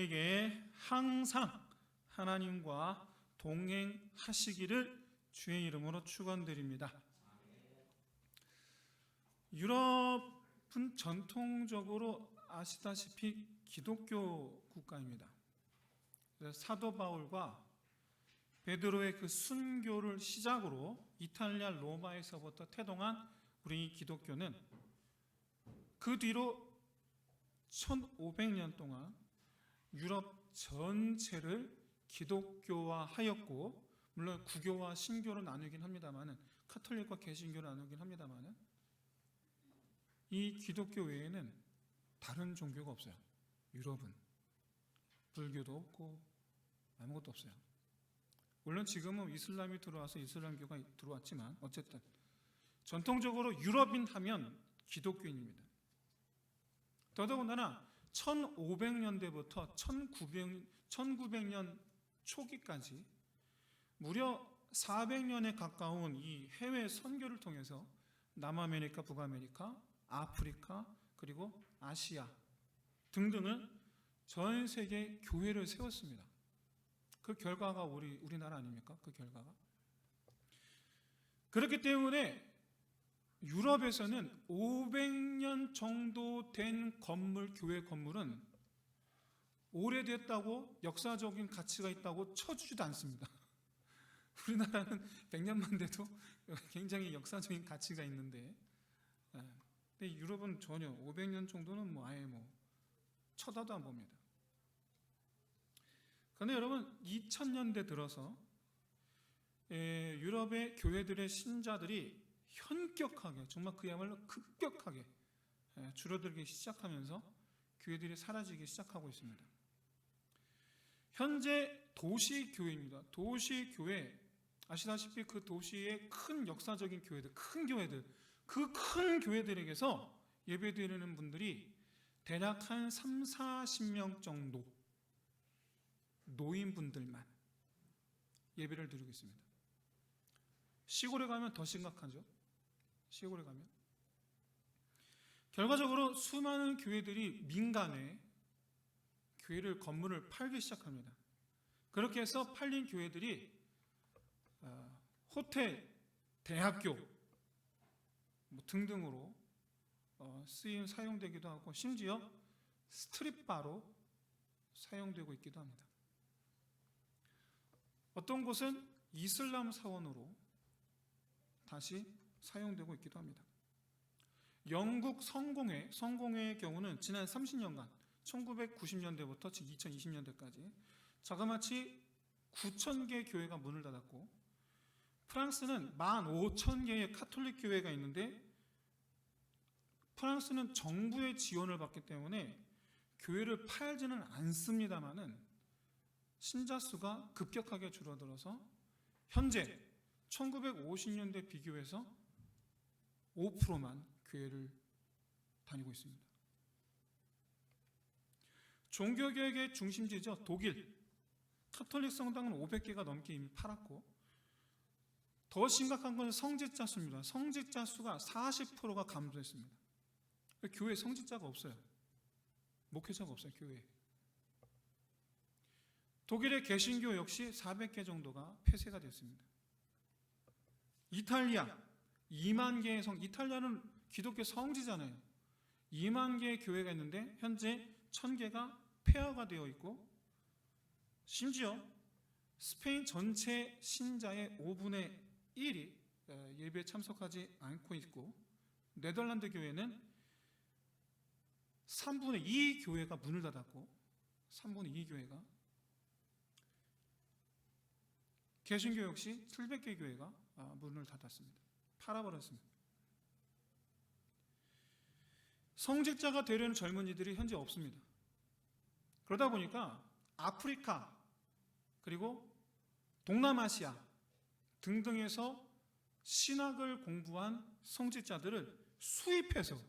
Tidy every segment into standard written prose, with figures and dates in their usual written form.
우리에게 항상 하나님과 동행하시기를 주의 이름으로 축원드립니다. 유럽은 전통적으로 아시다시피 기독교 국가입니다. 사도 바울과 베드로의 그 순교를 시작으로 이탈리아 로마에서부터 태동한 우리 기독교는 그 뒤로 1500년 동안 유럽 전체를 기독교화하였고, 물론 구교와 신교를 나누긴 합니다만은, 카톨릭과 개신교를 나누긴 합니다만은, 이 기독교 외에는 다른 종교가 없어요. 유럽은 불교도 없고 아무것도 없어요. 물론 지금은 이슬람이 들어와서 이슬람교가 들어왔지만 어쨌든 전통적으로 유럽인 하면 기독교인입니다. 더더군다나 1500년대부터 1900년 초기까지 무려 400년에 가까운 이 해외 선교를 통해서 남아메리카, 북아메리카, 아프리카, 그리고 아시아 등등을 전 세계 교회를 세웠습니다. 그 결과가 우리나라 아닙니까? 그 결과가. 그렇기 때문에 유럽에서는 500년 정도 된 건물, 교회 건물은 오래됐다고, 역사적인 가치가 있다고 쳐주지도 않습니다. 우리나라는 100년만 돼도 굉장히 역사적인 가치가 있는데, 근데 유럽은 전혀 500년 정도는 아예 쳐다도 안 봅니다. 그런데 여러분, 2000년대 들어서 유럽의 교회들의 신자들이 현격하게, 정말 그야말로 급격하게 줄어들기 시작하면서 교회들이 사라지기 시작하고 있습니다. 현재 도시교회입니다. 도시교회, 아시다시피 그 도시의 큰 역사적인 교회들, 큰 교회들, 그 큰 교회들에게서 예배드리는 분들이 대략 한 30-40명 정도 노인분들만 예배를 드리고 있습니다. 시골에 가면 더 심각하죠. 시골에 가면 결과적으로 수많은 교회들이 민간에 교회를, 건물을 팔기 시작합니다. 그렇게 해서 팔린 교회들이 호텔, 대학교 등등으로 사용되기도 하고, 심지어 스트릿바로 사용되고 있기도 합니다. 어떤 곳은 이슬람 사원으로 다시 사용되고 있기도 합니다. 영국 성공회의 경우는 지난 30년간 1990년대부터 지금 2020년대까지 자그마치 9,000개 교회가 문을 닫았고, 프랑스는 15,000개의 카톨릭 교회가 있는데, 프랑스는 정부의 지원을 받기 때문에 교회를 팔지는 않습니다만은 신자 수가 급격하게 줄어들어서 현재 1950년대 비교해서 5%만 교회를 다니고 있습니다. 종교개혁의 중심지죠. 독일 카톨릭 성당은 500개가 넘게 이미 팔았고, 더 심각한 건 성직자 수입니다. 성직자 수가 40%가 감소했습니다. 교회에 성직자가 없어요. 목회자가 없어요. 교회에. 독일의 개신교 역시 400개 정도가 폐쇄가 됐습니다. 이탈리아 2만 개의 이탈리아는 기독교 성지잖아요. 2만 개의 교회가 있는데 현재 1000개가 폐허가 되어 있고, 심지어 스페인 전체 신자의 5분의 1이 예배에 참석하지 않고 있고, 네덜란드 교회는 3분의 2 교회가 문을 닫았고, 3분의 2 교회가, 개신교 역시 700개 교회가 문을 닫았습니다. 팔아버렸습니다. 성직자가 되려는 젊은이들이 현재 없습니다. 그러다 보니까 아프리카, 그리고 동남아시아 등등에서 신학을 공부한 성직자들을 수입해서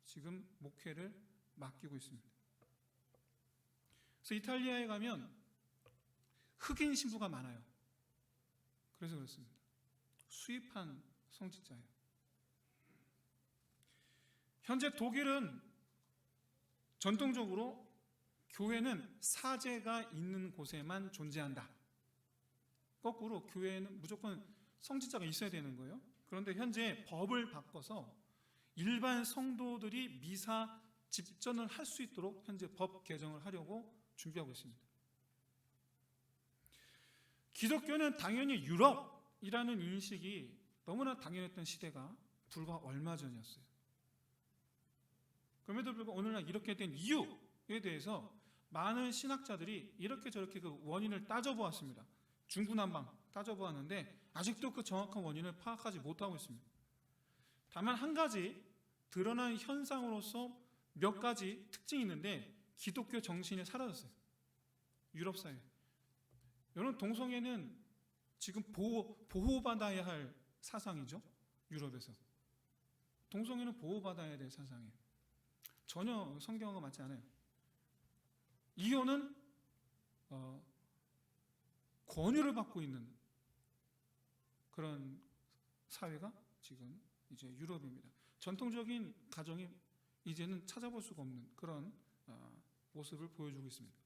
지금 목회를 맡기고 있습니다. 그래서 이탈리아에 가면 흑인 신부가 많아요. 그래서 그렇습니다. 수입한 성직자예요. 현재 독일은 전통적으로 교회는 사제가 있는 곳에만 존재한다. 거꾸로 교회는 무조건 성직자가 있어야 되는 거예요. 그런데 현재 법을 바꿔서 일반 성도들이 미사 집전을 할 수 있도록 현재 법 개정을 하려고 준비하고 있습니다. 기독교는 당연히 유럽이라는 인식이 너무나 당연했던 시대가 불과 얼마 전이었어요. 그럼에도 불구하고 오늘날 이렇게 된 이유에 대해서 많은 신학자들이 이렇게 저렇게 그 원인을 따져보았습니다. 중구난방 따져보았는데 아직도 그 정확한 원인을 파악하지 못하고 있습니다. 다만 한 가지 드러난 현상으로서 몇 가지 특징이 있는데 기독교 정신이 사라졌어요. 유럽 사회. 여러분, 동성애는 지금 보호받아야 할 사상이죠. 유럽에서. 동성애는 보호받아야 될 사상이에요. 전혀 성경과 맞지 않아요. 이혼은 권유를 받고 있는 그런 사회가 지금 이제 유럽입니다. 전통적인 가정이 이제는 찾아볼 수가 없는 그런 모습을 보여주고 있습니다.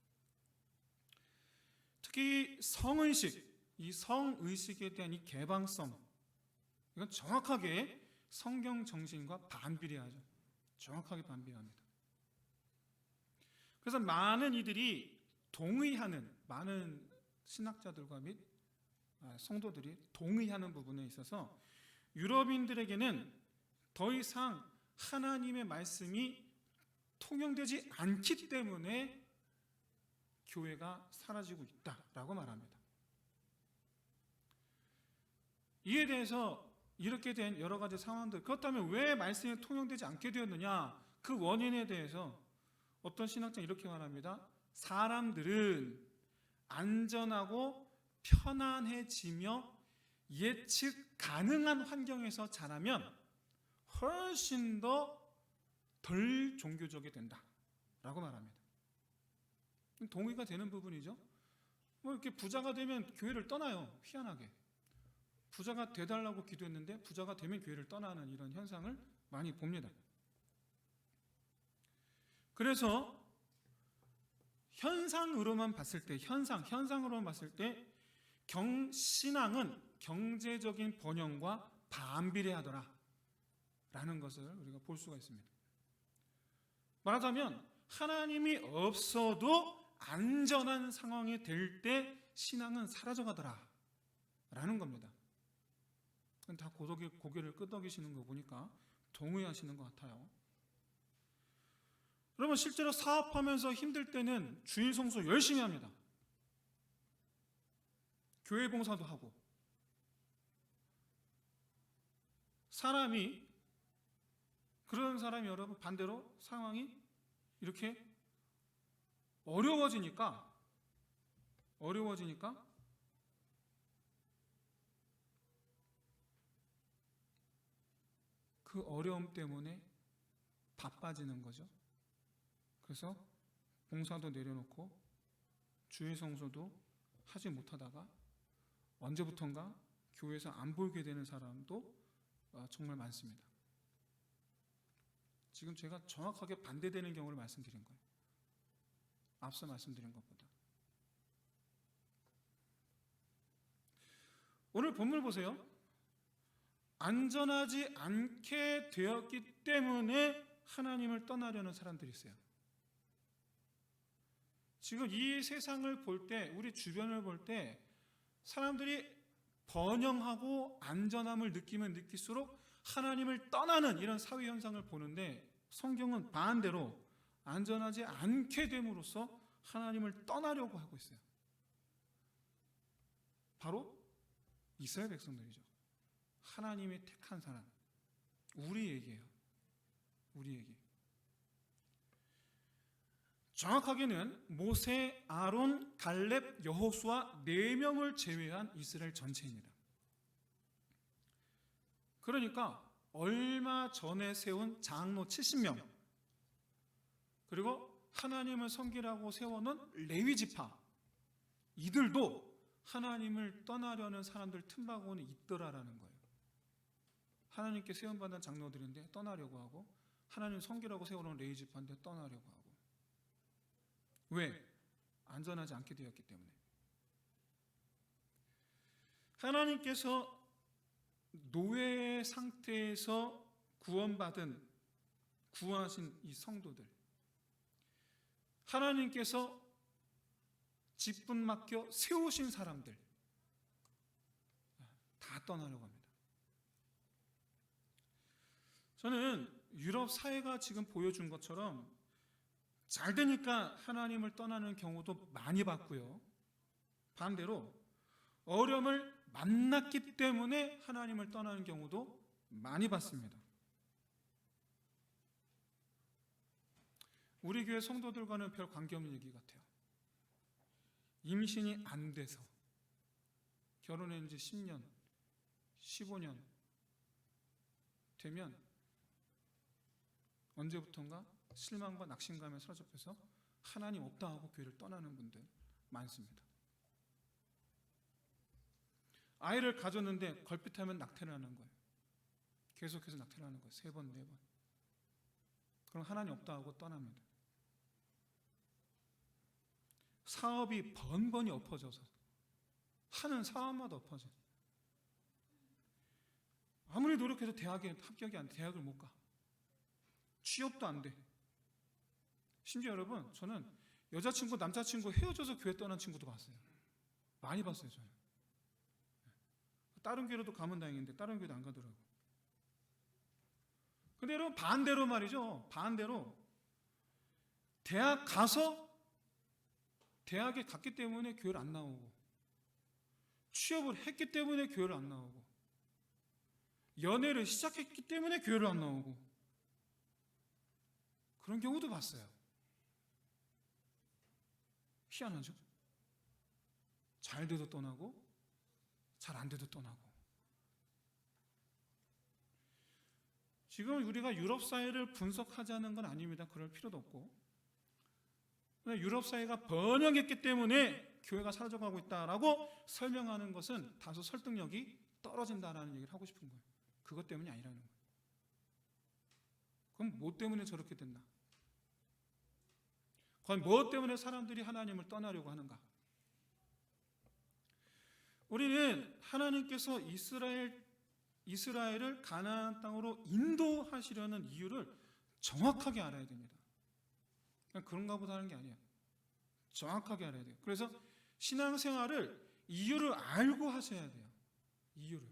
특히 성의식, 이 성의식에 대한 이 개방성, 이건 정확하게 성경 정신과 반비례하죠. 정확하게 반비례합니다. 그래서 많은 이들이 동의하는, 많은 신학자들과 및 성도들이 동의하는 부분에 있어서 유럽인들에게는 더 이상 하나님의 말씀이 통용되지 않기 때문에 교회가 사라지고 있다라고 말합니다. 이에 대해서 이렇게 된 여러 가지 상황들, 그렇다면 왜 말씀이 통용되지 않게 되었느냐, 그 원인에 대해서 어떤 신학자는 이렇게 말합니다. 사람들은 안전하고 편안해지며 예측 가능한 환경에서 자라면 훨씬 더 덜 종교적이 된다라고 말합니다. 동의가 되는 부분이죠. 뭐 이렇게 부자가 되면 교회를 떠나요. 희한하게. 부자가 되달라고 기도했는데 부자가 되면 교회를 떠나는 이런 현상을 많이 봅니다. 그래서 현상으로만 봤을 때, 현상으로만 봤을 때 신앙은 경제적인 번영과 반비례하더라 라는 것을 우리가 볼 수가 있습니다. 말하자면 하나님이 없어도 안전한 상황이 될 때 신앙은 사라져가더라 라는 겁니다. 다 고개를 끄덕이시는 거 보니까 동의하시는 것 같아요. 그러면 실제로 사업하면서 힘들 때는 주일 성수 열심히 합니다. 교회 봉사도 하고. 그런 사람이 여러분 반대로 상황이 이렇게 어려워지니까 그 어려움 때문에 바빠지는 거죠. 그래서 봉사도 내려놓고 주일 성수도 하지 못하다가 언제부턴가 교회에서 안 보이게 되는 사람도 정말 많습니다. 지금 제가 정확하게 반대되는 경우를 말씀드린 거예요. 앞서 말씀드린 것보다. 오늘 본문 보세요. 안전하지 않게 되었기 때문에 하나님을 떠나려는 사람들이 있어요. 지금 이 세상을 볼 때, 우리 주변을 볼 때 사람들이 번영하고 안전함을 느끼면 느낄수록 하나님을 떠나는 이런 사회 현상을 보는데 성경은 반대로 안전하지 않게 됨으로써 하나님을 떠나려고 하고 있어요. 바로 이스라엘 백성들이죠. 하나님의 택한 사람, 우리에게요. 우리에게. 정확하게는 모세, 아론, 갈렙, 여호수아 4명을 제외한 이스라엘 전체입니다. 그러니까 얼마 전에 세운 장로 70명, 그리고 하나님을 섬기라고 세워놓은 레위 지파, 이들도 하나님을 떠나려는 사람들 틈바구니 있더라라는 거예요. 하나님께 세움받은 장로들인데 떠나려고 하고, 하나님 섬기라고 세워놓은 레위 지파인데 떠나려고 하고. 왜? 안전하지 않게 되었기 때문에. 하나님께서 노예의 상태에서 구원하신 이 성도들, 하나님께서 직분 맡겨 세우신 사람들 다 떠나려고 합니다. 저는 유럽 사회가 지금 보여준 것처럼 잘 되니까 하나님을 떠나는 경우도 많이 봤고요. 반대로 어려움을 만났기 때문에 하나님을 떠나는 경우도 많이 봤습니다. 우리 교회 성도들과는 별 관계없는 얘기 같아요. 임신이 안 돼서 결혼한 지 10년, 15년 되면 언제부턴가 실망과 낙심감에 사로잡혀서 하나님 없다 하고 교회를 떠나는 분들 많습니다. 아이를 가졌는데 걸핏하면 낙태를 하는 거예요. 계속해서 낙태를 하는 거예요. 3번, 4번. 그럼 하나님 없다 하고 떠납니다. 사업이 번번이 엎어져서 하는 사업마다 엎어져요. 아무리 노력해도 대학에 합격이 안 돼. 대학을 못 가. 취업도 안 돼. 심지어 여러분, 저는 여자친구, 남자친구 헤어져서 교회 떠난 친구도 봤어요. 많이 봤어요, 저는. 다른 교회로도 가면 다행인데 다른 교회도 안 가더라고요. 근데 여러분, 반대로 말이죠. 반대로 대학 가서 대학에 갔기 때문에 교회를 안 나오고, 취업을 했기 때문에 교회를 안 나오고, 연애를 시작했기 때문에 교회를 안 나오고, 그런 경우도 봤어요. 희한하죠? 잘 돼도 떠나고 잘 안 돼도 떠나고. 지금 우리가 유럽 사회를 분석하자는 건 아닙니다. 그럴 필요도 없고, 유럽 사회가 번영했기 때문에 교회가 사라져가고 있다라고 설명하는 것은 다소 설득력이 떨어진다라는 얘기를 하고 싶은 거예요. 그것 때문이 아니라는 거예요. 그럼 뭐 때문에 저렇게 됐나? 과연 뭐 때문에 사람들이 하나님을 떠나려고 하는가? 우리는 하나님께서 이스라엘을 가나안 땅으로 인도하시려는 이유를 정확하게 알아야 됩니다. 그냥 그런가 보다 하는 게 아니에요. 정확하게 알아야 돼요. 그래서 신앙생활을 이유를 알고 하셔야 돼요. 이유를.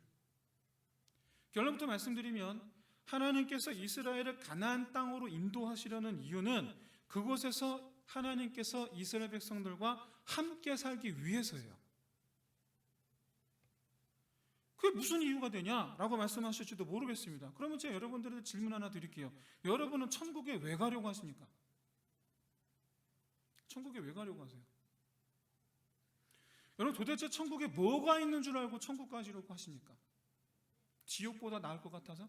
결론부터 말씀드리면, 하나님께서 이스라엘을 가나안 땅으로 인도하시려는 이유는 그곳에서 하나님께서 이스라엘 백성들과 함께 살기 위해서예요. 그게 무슨 이유가 되냐라고 말씀하실지도 모르겠습니다. 그러면 제가 여러분들한테 질문 하나 드릴게요. 여러분은 천국에 왜 가려고 하십니까? 천국에 왜 가려고 하세요? 여러분, 도대체 천국에 뭐가 있는 줄 알고 천국 가시려고 하십니까? 지옥보다 나을 것 같아서?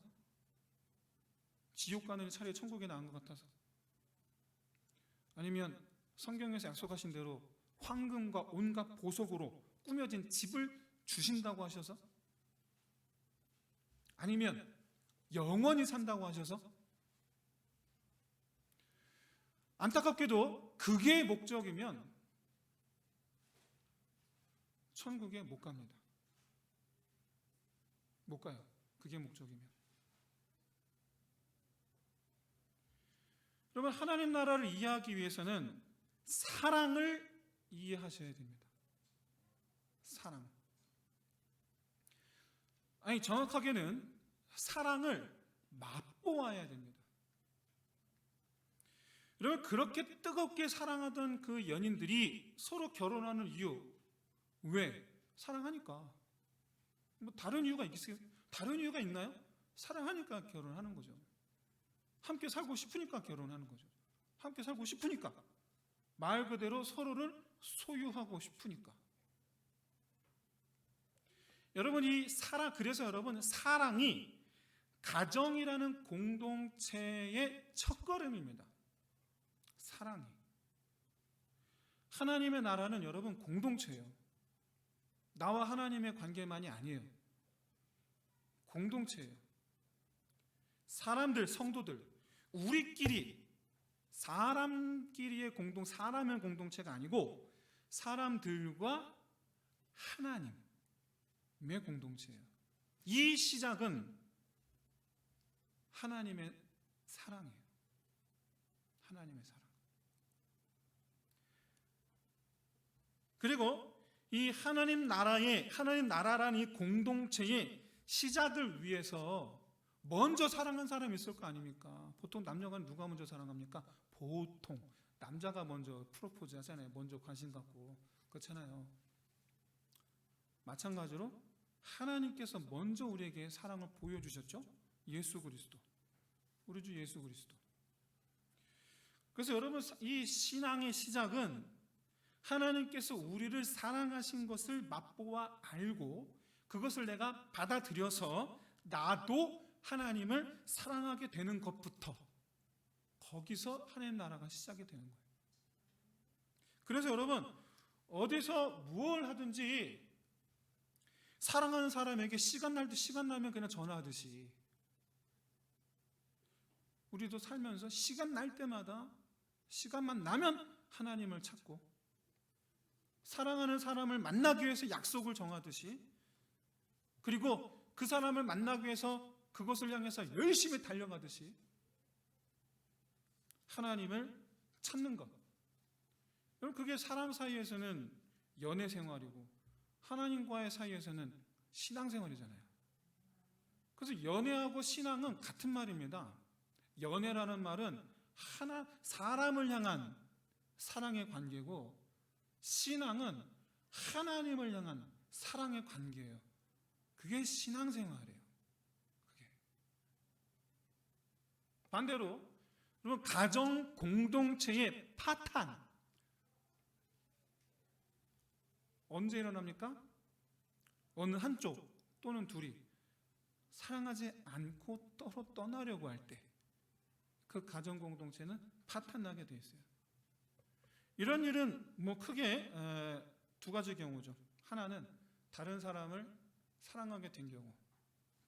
지옥 가는 차라리 천국에 나은 것 같아서? 아니면 성경에서 약속하신 대로 황금과 온갖 보석으로 꾸며진 집을 주신다고 하셔서? 아니면 영원히 산다고 하셔서? 안타깝게도 그게 목적이면 천국에 못 갑니다. 못 가요. 그게 목적이면. 여러분, 하나님 나라를 이해하기 위해서는 사랑을 이해하셔야 됩니다. 사랑. 아니, 정확하게는 사랑을 맛보아야 됩니다. 여러분, 그렇게 뜨겁게 사랑하던 그 연인들이 서로 결혼하는 이유, 왜? 사랑하니까. 뭐 다른 이유가 있겠어요? 다른 이유가 있나요? 사랑하니까 결혼하는 거죠. 함께 살고 싶으니까 결혼하는 거죠. 함께 살고 싶으니까. 말 그대로 서로를 소유하고 싶으니까. 여러분, 그래서 여러분, 사랑이 가정이라는 공동체의 첫걸음입니다. 사랑이. 하나님의 나라는 여러분 공동체예요. 나와 하나님의 관계만이 아니에요. 공동체예요. 사람들, 성도들, 우리끼리 사람끼리의 사람의 공동체가 아니고 사람들과 하나님의 공동체예요. 이 시작은 하나님의 사랑이에요. 하나님의 사랑. 그리고 이 하나님 나라라는 이 공동체의 시작을 위해서 먼저 사랑한 사람이 있을 거 아닙니까? 보통 남녀가 누가 먼저 사랑합니까? 보통 남자가 먼저 프로포즈 하잖아요. 먼저 관심 갖고. 그렇잖아요. 마찬가지로 하나님께서 먼저 우리에게 사랑을 보여주셨죠? 예수 그리스도. 우리 주 예수 그리스도. 그래서 여러분, 이 신앙의 시작은 하나님께서 우리를 사랑하신 것을 맛보아 알고 그것을 내가 받아들여서 나도 하나님을 사랑하게 되는 것부터, 거기서 하나님 나라가 시작이 되는 거예요. 그래서 여러분, 어디서 무엇을 하든지 사랑하는 사람에게 시간 나면 그냥 전화하듯이 우리도 살면서 시간 날 때마다 시간만 나면 하나님을 찾고, 사랑하는 사람을 만나기 위해서 약속을 정하듯이, 그리고 그 사람을 만나기 위해서 그것을 향해서 열심히 달려가듯이 하나님을 찾는 것. 여러분, 그게 사람 사이에서는 연애 생활이고 하나님과의 사이에서는 신앙생활이잖아요. 그래서 연애하고 신앙은 같은 말입니다. 연애라는 말은 사람을 향한 사랑의 관계고, 신앙은 하나님을 향한 사랑의 관계예요. 그게 신앙생활이에요. 그게. 반대로 여러분, 가정 공동체의 파탄 언제 일어납니까? 어느 한쪽 또는 둘이 사랑하지 않고 떠나려고 할 때 그 가정 공동체는 파탄나게 돼 있어요. 이런 일은 크게 두 가지 경우죠. 하나는 다른 사람을 사랑하게 된 경우,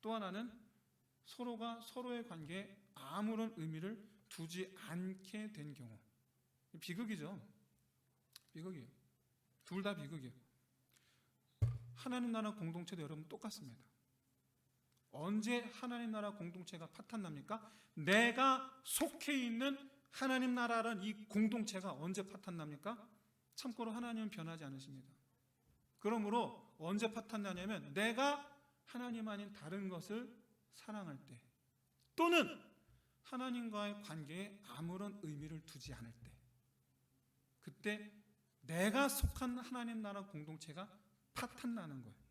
또 하나는 서로가 서로의 관계에 아무런 의미를 두지 않게 된 경우. 비극이죠. 비극이에요. 둘 다 비극이에요. 하나님 나라 공동체도 여러분 똑같습니다. 언제 하나님 나라 공동체가 파탄납니까? 내가 속해 있는 하나님 나라라는 이 공동체가 언제 파탄납니까? 참고로 하나님은 변하지 않으십니다. 그러므로 언제 파탄나냐면 내가 하나님 아닌 다른 것을 사랑할 때, 또는 하나님과의 관계에 아무런 의미를 두지 않을 때, 그때 내가 속한 하나님 나라 공동체가 파탄나는 거예요.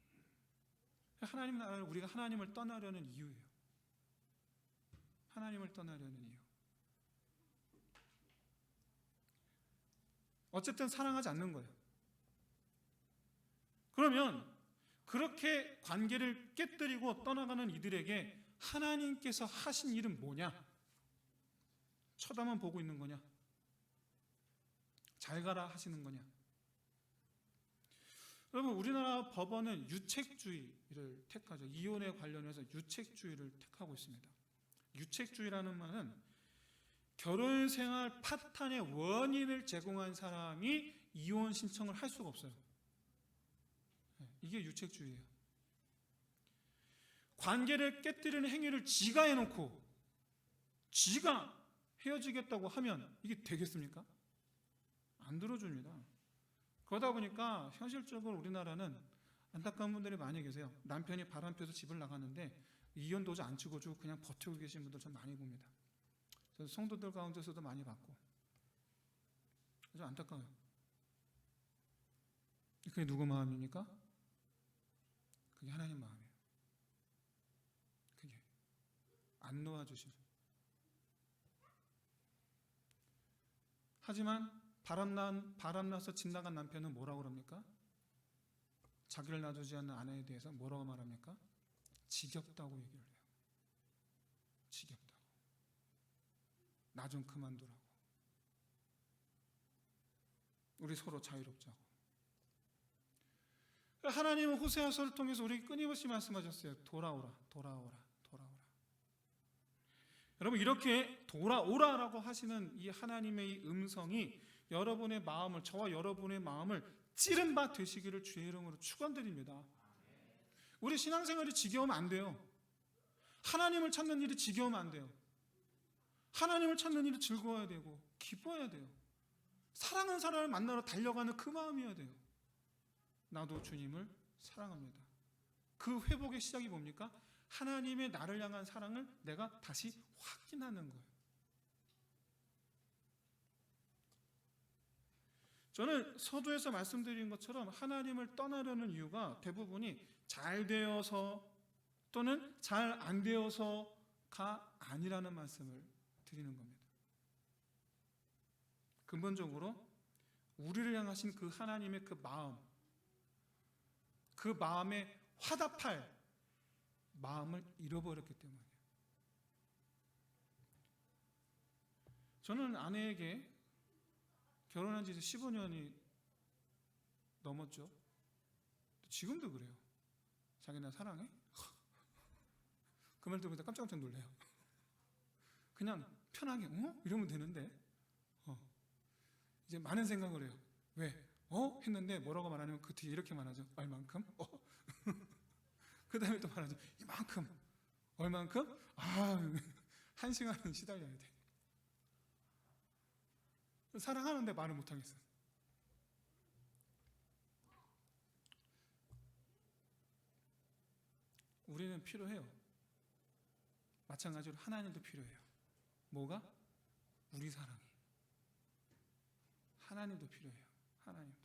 하나님 나라를 우리가 하나님을 떠나려는 이유예요. 하나님을 떠나려는 이유. 어쨌든 사랑하지 않는 거예요. 그러면 그렇게 관계를 깨뜨리고 떠나가는 이들에게 하나님께서 하신 일은 뭐냐? 쳐다만 보고 있는 거냐? 잘 가라 하시는 거냐? 여러분, 우리나라 법원은 유책주의를 택하죠. 이혼에 관련해서 유책주의를 택하고 있습니다. 유책주의라는 말은 결혼생활 파탄의 원인을 제공한 사람이 이혼 신청을 할 수가 없어요. 이게 유책주의예요. 관계를 깨뜨리는 행위를 지가 해놓고 지가 헤어지겠다고 하면 이게 되겠습니까? 안 들어줍니다. 그러다 보니까 현실적으로 우리나라는 안타까운 분들이 많이 계세요. 남편이 바람 펴서 집을 나갔는데 이혼 도저 안 찍어주고 그냥 버티고 계신 분들 좀 많이 봅니다. 저는 성도들 가운데서도 많이 봤고, 아주 안타까워요. 그게 누구 마음입니까? 그게 하나님 마음이에요. 그게 안 놓아주시는. 하지만 바람나서 집 나간 남편은 뭐라고 그럽니까? 자기를 놔두지 않는 아내에 대해서 뭐라고 말합니까? 지겹다고 얘기를 해요. 지겹다고. 나 좀 그만두라고. 우리 서로 자유롭자고. 하나님은 호세아서를 통해서 우리에게 끊임없이 말씀하셨어요. 돌아오라, 돌아오라, 돌아오라. 여러분, 이렇게 돌아오라라고 하시는 이 하나님의 이 음성이 여러분의 마음을, 저와 여러분의 마음을 찌른 바 되시기를 주의 이름으로 축원드립니다. 우리 신앙생활이 지겨우면 안 돼요. 하나님을 찾는 일이 지겨우면 안 돼요. 하나님을 찾는 일이 즐거워야 되고 기뻐야 돼요. 사랑하는 사람을 만나러 달려가는 그 마음이어야 돼요. 나도 주님을 사랑합니다. 그 회복의 시작이 뭡니까? 하나님의 나를 향한 사랑을 내가 다시 확인하는 거예요. 저는 서두에서 말씀드린 것처럼 하나님을 떠나려는 이유가 대부분이 잘 되어서 또는 잘 안 되어서가 아니라는 말씀을 드리는 겁니다. 근본적으로 우리를 향하신 그 하나님의 그 마음, 그 마음에 화답할 마음을 잃어버렸기 때문이에요. 저는 아내에게 결혼한 지 15년이 넘었죠. 지금도 그래요. 자기 나 사랑해? 그 말 들으면서 깜짝깜짝 놀래요. 그냥 편하게 이러면 되는데 이제 많은 생각을 해요. 왜? 했는데 뭐라고 말하냐면 그 뒤에 이렇게 말하죠. 얼만큼? 그 다음에 또 말하죠. 이만큼. 얼만큼? 1시간은 시달려야 돼. 사랑하는데 말을 못하겠어요. 우리는 필요해요. 마찬가지로 하나님도 필요해요. 뭐가? 우리 사랑이. 하나님도 필요해요. 하나님도.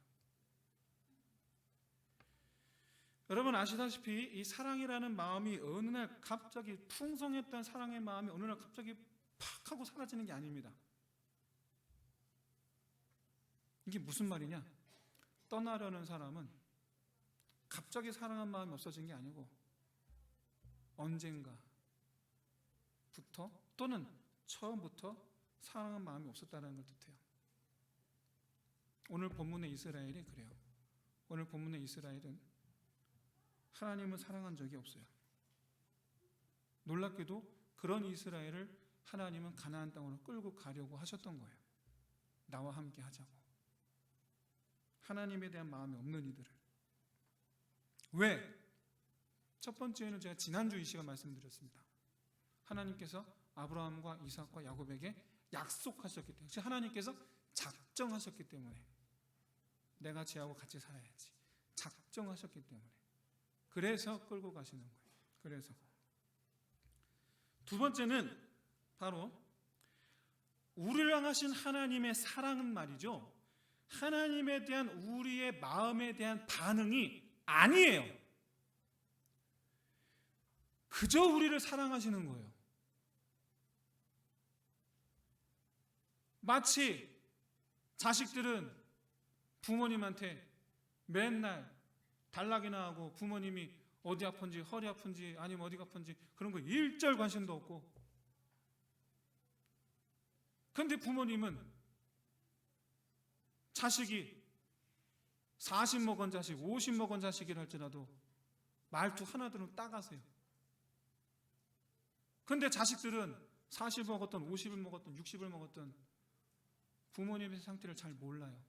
여러분 아시다시피 이 사랑이라는 마음이 어느 날 갑자기 풍성했던 사랑의 마음이 어느 날 갑자기 팍 하고 사라지는 게 아닙니다. 이게 무슨 말이냐? 떠나려는 사람은 갑자기 사랑한 마음이 없어진 게 아니고 언젠가부터 또는 처음부터 사랑한 마음이 없었다는 걸 뜻해요. 오늘 본문의 이스라엘이 그래요. 오늘 본문의 이스라엘은 하나님을 사랑한 적이 없어요. 놀랍게도 그런 이스라엘을 하나님은 가나안 땅으로 끌고 가려고 하셨던 거예요. 나와 함께 하자고. 하나님에 대한 마음이 없는 이들을. 왜? 첫 번째는 제가 지난주 이 시간 말씀드렸습니다. 하나님께서 아브라함과 이삭과 야곱에게 약속하셨기 때문에, 즉 하나님께서 작정하셨기 때문에 내가 쟤하고 같이 살아야지 작정하셨기 때문에 그래서 끌고 가시는 거예요. 그래서 두 번째는 바로 우리를 향하신 하나님의 사랑은 말이죠, 하나님에 대한 우리의 마음에 대한 반응이 아니에요. 그저 우리를 사랑하시는 거예요. 마치 자식들은 부모님한테 맨날 달락이나 하고 부모님이 어디 아픈지 허리 아픈지 아니면 어디가 아픈지 그런 거 일절 관심도 없고, 그런데 부모님은 자식이 40 먹은 자식 50 먹은 자식이라 할지라도 말투 하나들은 따가세요. 그런데 자식들은 40 먹었던 50을 먹었던 60을 먹었던 부모님의 상태를 잘 몰라요.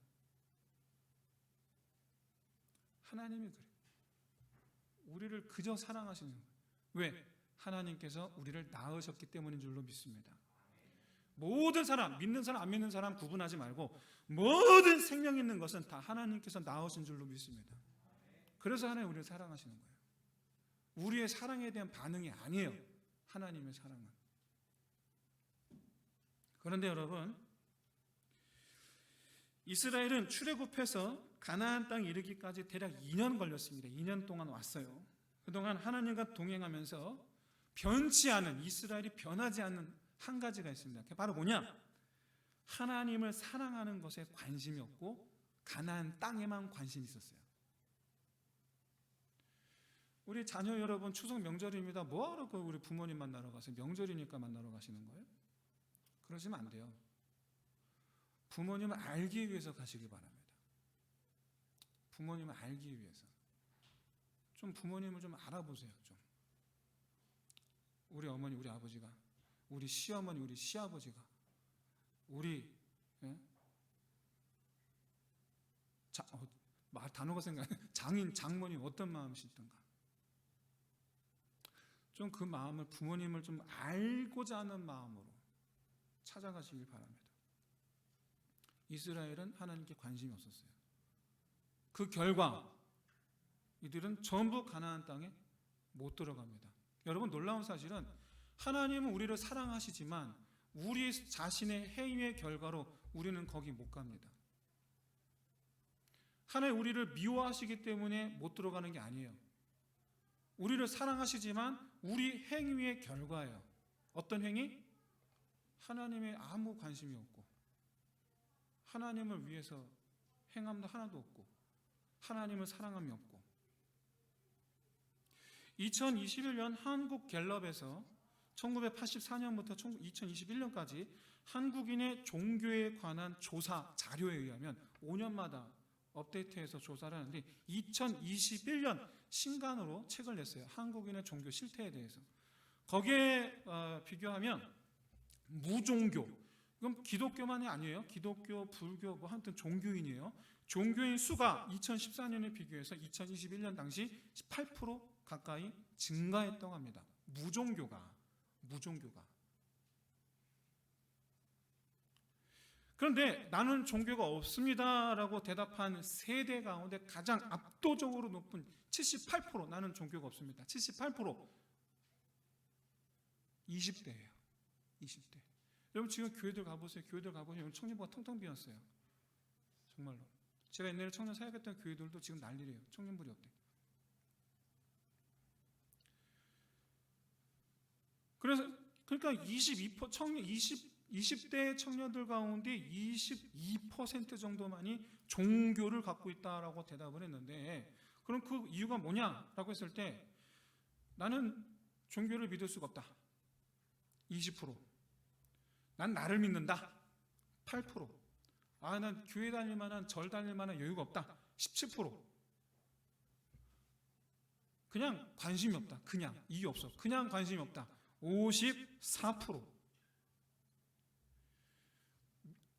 하나님이 그래요. 우리를 그저 사랑하시는 거예요. 왜? 하나님께서 우리를 낳으셨기 때문인 줄로 믿습니다. 모든 사람, 믿는 사람 안 믿는 사람 구분하지 말고 모든 생명 있는 것은 다 하나님께서 낳으신 줄로 믿습니다. 그래서 하나님 우리를 사랑하시는 거예요. 우리의 사랑에 대한 반응이 아니에요. 하나님의 사랑은. 그런데 여러분, 이스라엘은 출애굽해서 가나안 땅 이르기까지 대략 2년 걸렸습니다. 2년 동안 왔어요. 그동안 하나님과 동행하면서 변치 않은, 이스라엘이 변하지 않는 한 가지가 있습니다. 그게 바로 뭐냐? 하나님을 사랑하는 것에 관심이 없고 가나안 땅에만 관심이 있었어요. 우리 자녀 여러분 추석 명절입니다. 뭐하러 우리 부모님 만나러 가세요? 명절이니까 만나러 가시는 거예요? 그러시면 안 돼요. 부모님을 알기 위해서 가시기 바랍니다. 부모님을 알기 위해서. 좀 부모님을 좀 알아보세요. 좀. 우리 어머니, 우리 아버지가 우리 시어머니, 우리 시아버지가, 우리 단어가 장인, 장모님 어떤 마음이시던가. 좀 그 마음을, 부모님을 좀 알고자 하는 마음으로 찾아가시길 바랍니다. 이스라엘은 하나님께 관심이 없었어요. 그 결과 이들은 전부 가나안 땅에 못 들어갑니다. 여러분, 놀라운 사실은 하나님은 우리를 사랑하시지만 우리 자신의 행위의 결과로 우리는 거기 못 갑니다. 하나님 우리를 미워하시기 때문에 못 들어가는 게 아니에요. 우리를 사랑하시지만 우리 행위의 결과예요. 어떤 행위? 하나님의 아무 관심이 없고, 하나님을 위해서 행함도 하나도 없고, 하나님을 사랑함이 없고. 2021년 한국갤럽에서 1984년부터 2021년까지 한국인의 종교에 관한 조사 자료에 의하면 5년마다 업데이트해서 조사를 하는데 2021년 신간으로 책을 냈어요. 한국인의 종교 실태에 대해서. 거기에 비교하면 무종교, 이건 기독교만이 아니에요. 기독교, 불교, 뭐 하여튼 종교인이에요. 종교인 수가 2014년에 비교해서 2021년 당시 18% 가까이 증가했다고 합니다. 무종교가. 그런데 나는 종교가 없습니다라고 대답한 세대 가운데 가장 압도적으로 높은 78%, 나는 종교가 없습니다. 78% 20대예요. 20대. 여러분 지금 교회들 가보세요. 여러분 청년부가 텅텅 비었어요. 정말로. 제가 옛날에 청년 사역했던 교회들도 지금 난리래요. 청년부리 없대. 그러니까 20대 청년들 가운데 22% 정도만이 종교를 갖고 있다라고 대답을 했는데, 그럼 그 이유가 뭐냐라고 했을 때 나는 종교를 믿을 수가 없다. 20%. 난 나를 믿는다. 8%. 난 교회 다닐 만한, 절 다닐 만한 여유가 없다. 17%. 그냥 관심이 없다. 그냥 이유 없어. 그냥 관심이 없다. 54%.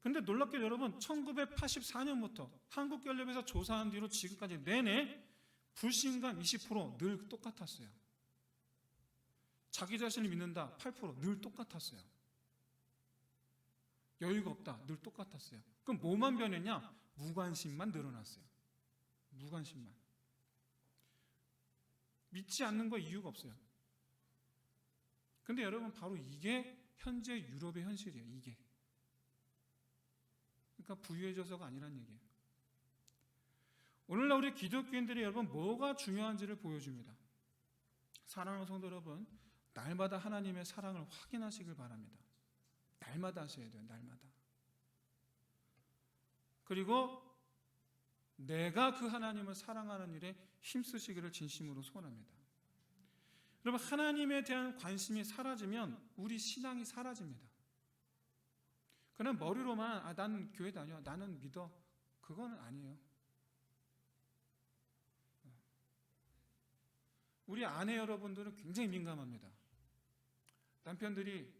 근데 놀랍게도 여러분 1984년부터 한국갤럽에서 조사한 뒤로 지금까지 내내 불신감 20%늘 똑같았어요. 자기 자신을 믿는다 8%늘 똑같았어요. 여유가 없다 늘 똑같았어요. 그럼 뭐만 변했냐? 무관심만 늘어났어요. 무관심만. 믿지 않는 거 이유가 없어요. 근데 여러분 바로 이게 현재 유럽의 현실이에요. 이게. 그러니까 부유해져서가 아니란 얘기예요. 오늘날 우리 기독교인들이 여러분 뭐가 중요한지를 보여줍니다. 사랑하는 성도 여러분, 날마다 하나님의 사랑을 확인하시길 바랍니다. 날마다 하셔야 돼요. 날마다. 그리고 내가 그 하나님을 사랑하는 일에 힘쓰시기를 진심으로 소원합니다. 여러분 하나님에 대한 관심이 사라지면 우리 신앙이 사라집니다. 그냥 머리로만 나는 교회 다녀, 나는 믿어, 그건 아니에요. 우리 아내 여러분들은 굉장히 민감합니다. 남편들이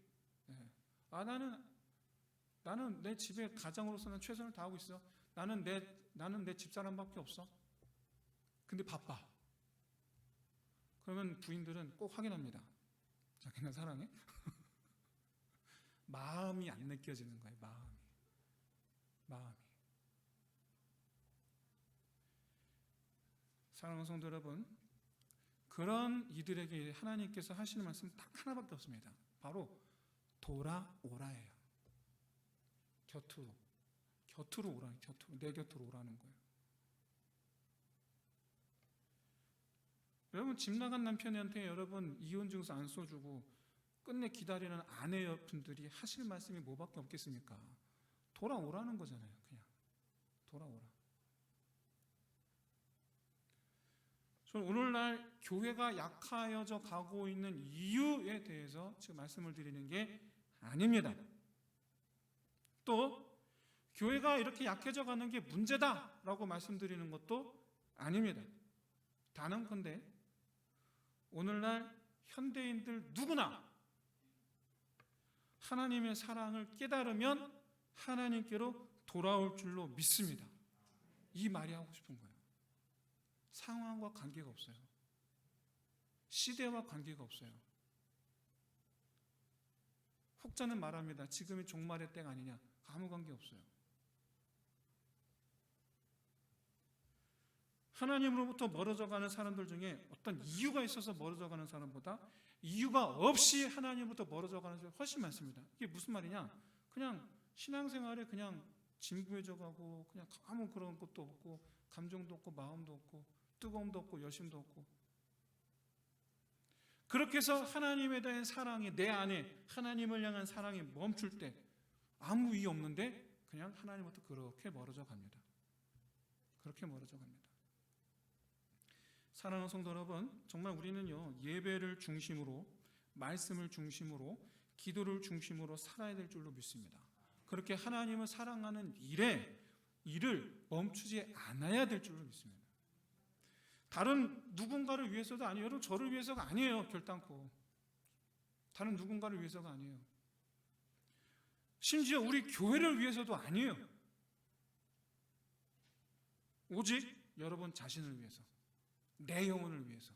나는 내 집에 가장으로서는 최선을 다하고 있어. 나는 내 집사람밖에 없어. 근데 바빠. 그러면 부인들은 꼭 확인합니다. 자기는 사랑해? 마음이 안 느껴지는 거예요. 마음이. 사랑하는 성도 여러분, 그런 이들에게 하나님께서 하시는 말씀은 딱 하나밖에 없습니다. 바로 돌아오라예요. 곁으로 오라. 내 곁으로 오라는 거예요. 여러분 집 나간 남편한테 여러분 이혼 증서 안 써주고 끝내 기다리는 아내분들이 하실 말씀이 뭐밖에 없겠습니까? 돌아오라는 거잖아요. 그냥 돌아오라. 저는 오늘날 교회가 약하여져 가고 있는 이유에 대해서 지금 말씀을 드리는 게 아닙니다. 또 교회가 이렇게 약해져 가는 게 문제다라고 말씀드리는 것도 아닙니다. 단언컨대 오늘날 현대인들 누구나 하나님의 사랑을 깨달으면 하나님께로 돌아올 줄로 믿습니다. 이 말이 하고 싶은 거예요. 상황과 관계가 없어요. 시대와 관계가 없어요. 혹자는 말합니다. 지금이 종말의 때가 아니냐. 아무 관계 없어요. 하나님으로부터 멀어져가는 사람들 중에 어떤 이유가 있어서 멀어져가는 사람보다 이유가 없이 하나님으로부터 멀어져가는 사람이 훨씬 많습니다. 이게 무슨 말이냐? 그냥 신앙생활에 그냥 진부해져가고 그냥 아무 그런 것도 없고 감정도 없고 마음도 없고 뜨거움도 없고 열심도 없고, 그렇게 해서 하나님에 대한 사랑이 내 안에 하나님을 향한 사랑이 멈출 때 아무 이유 없는데 그냥 하나님부터 그렇게 멀어져 갑니다. 그렇게 멀어져 갑니다. 사랑하는 성도 여러분, 정말 우리는요 예배를 중심으로, 말씀을 중심으로, 기도를 중심으로 살아야 될 줄로 믿습니다. 그렇게 하나님을 사랑하는 일을 멈추지 않아야 될 줄로 믿습니다. 다른 누군가를 위해서도 아니에요. 여러분, 저를 위해서가 아니에요. 결단코 다른 누군가를 위해서가 아니에요. 심지어 우리 교회를 위해서도 아니에요. 오직 여러분 자신을 위해서, 내 영혼을 위해서,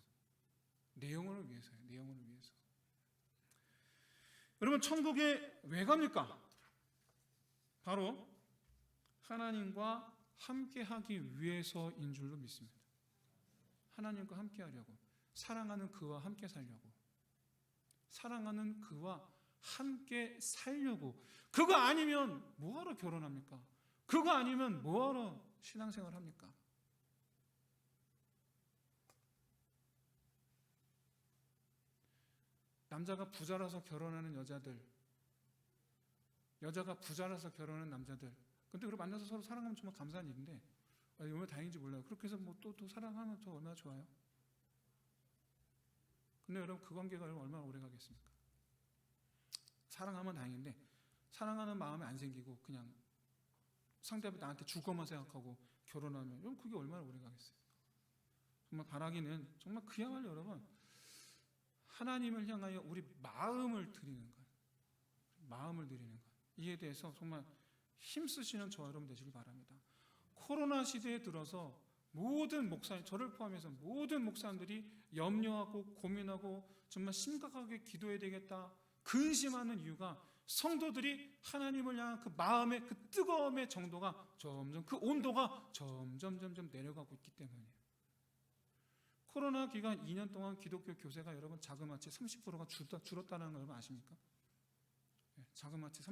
내 영혼을 위해서요. 내 영혼을 위해서. 여러분, 천국에 왜 갑니까? 바로 하나님과 함께하기 위해서인 줄로 믿습니다. 하나님과 함께하려고, 사랑하는 그와 함께 살려고, 사랑하는 그와 함께 살려고. 그거 아니면 뭐하러 결혼합니까? 그거 아니면 뭐하러 신앙생활 합니까? 남자가 부자라서 결혼하는 여자들, 여자가 부자라서 결혼하는 남자들, 근데 그걸 만나서 서로 사랑하면 정말 감사한 일인데 얼마나 다행인지 몰라요. 그렇게 해서 뭐 또 사랑하면 더 얼마나 좋아요. 근데 여러분, 그 관계가 얼마나 오래 가겠습니까? 사랑하면 다행인데 사랑하는 마음이 안 생기고 그냥 상대방이 나한테 줄 것만 생각하고 결혼하면 여러분, 그게 얼마나 오래 가겠어요. 정말 바라기는 정말 그야말로 여러분, 하나님을 향하여 우리 마음을 드리는 거예요. 마음을 드리는 거예요. 이에 대해서 정말 힘쓰시는 저 여러분 되시길 바랍니다. 코로나 시대에 들어서 모든 목사님, 저를 포함해서 모든 목사님들이 염려하고 고민하고 정말 심각하게 기도해야 되겠다 근심하는 이유가 성도들이 하나님을 향한 그 마음의 그 뜨거움의 정도가 점점, 그 온도가 점점 내려가고 있기 때문이에요. 코로나 기간 2년 동안 기독교 교세가 여러분 자그마치 30%가 줄었다는 걸 여러분 아십니까? 자그마치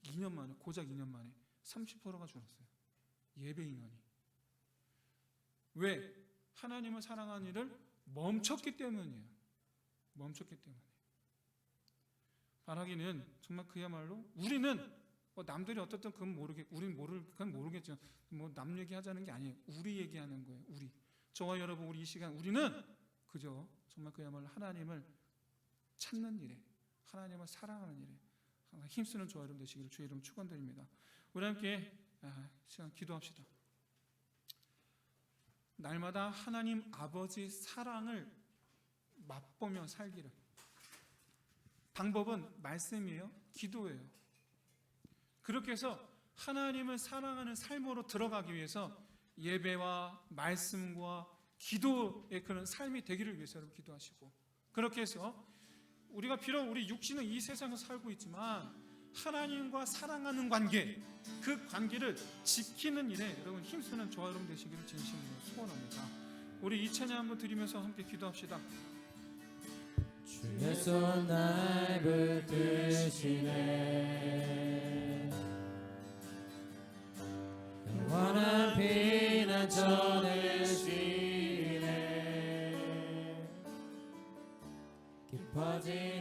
2년 만에, 고작 2년 만에 30%가 줄었어요. 예배 인원이. 왜? 하나님을 사랑하는 일을 멈췄기 때문이에요. 멈췄기 때문에. 바라기는 정말 그야말로 우리는 뭐 남들이 어떻든 그건 그건 모르겠죠. 뭐 남 얘기하자는 게 아니에요. 우리 얘기하는 거예요. 우리. 저와 여러분, 우리 이 시간 우리는 그저 정말 그야말로 하나님을 찾는 일에, 하나님을 사랑하는 일에 항상 힘쓰는 저와 여러분 되시기를 주의 이름 축원드립니다. 우리 함께 시간 기도합시다. 날마다 하나님 아버지 사랑을 맛보며 살기를. 방법은 말씀이에요. 기도예요. 그렇게 해서 하나님을 사랑하는 삶으로 들어가기 위해서 예배와 말씀과 기도의 그런 삶이 되기를 위해서 여러분 기도하시고, 그렇게 해서 우리가 비록 우리 육신은 이 세상에서 살고 있지만 하나님과 사랑하는 관계, 그 관계를 지키는 일에 여러분 힘쓰는 저와 여러분 되시기를 진심으로 소원합니다. 우리 이 찬양 한번 드리면서 함께 기도합시다. 주의 손 날 붙드시네, 영원한 피난 전해주시네, 깊어진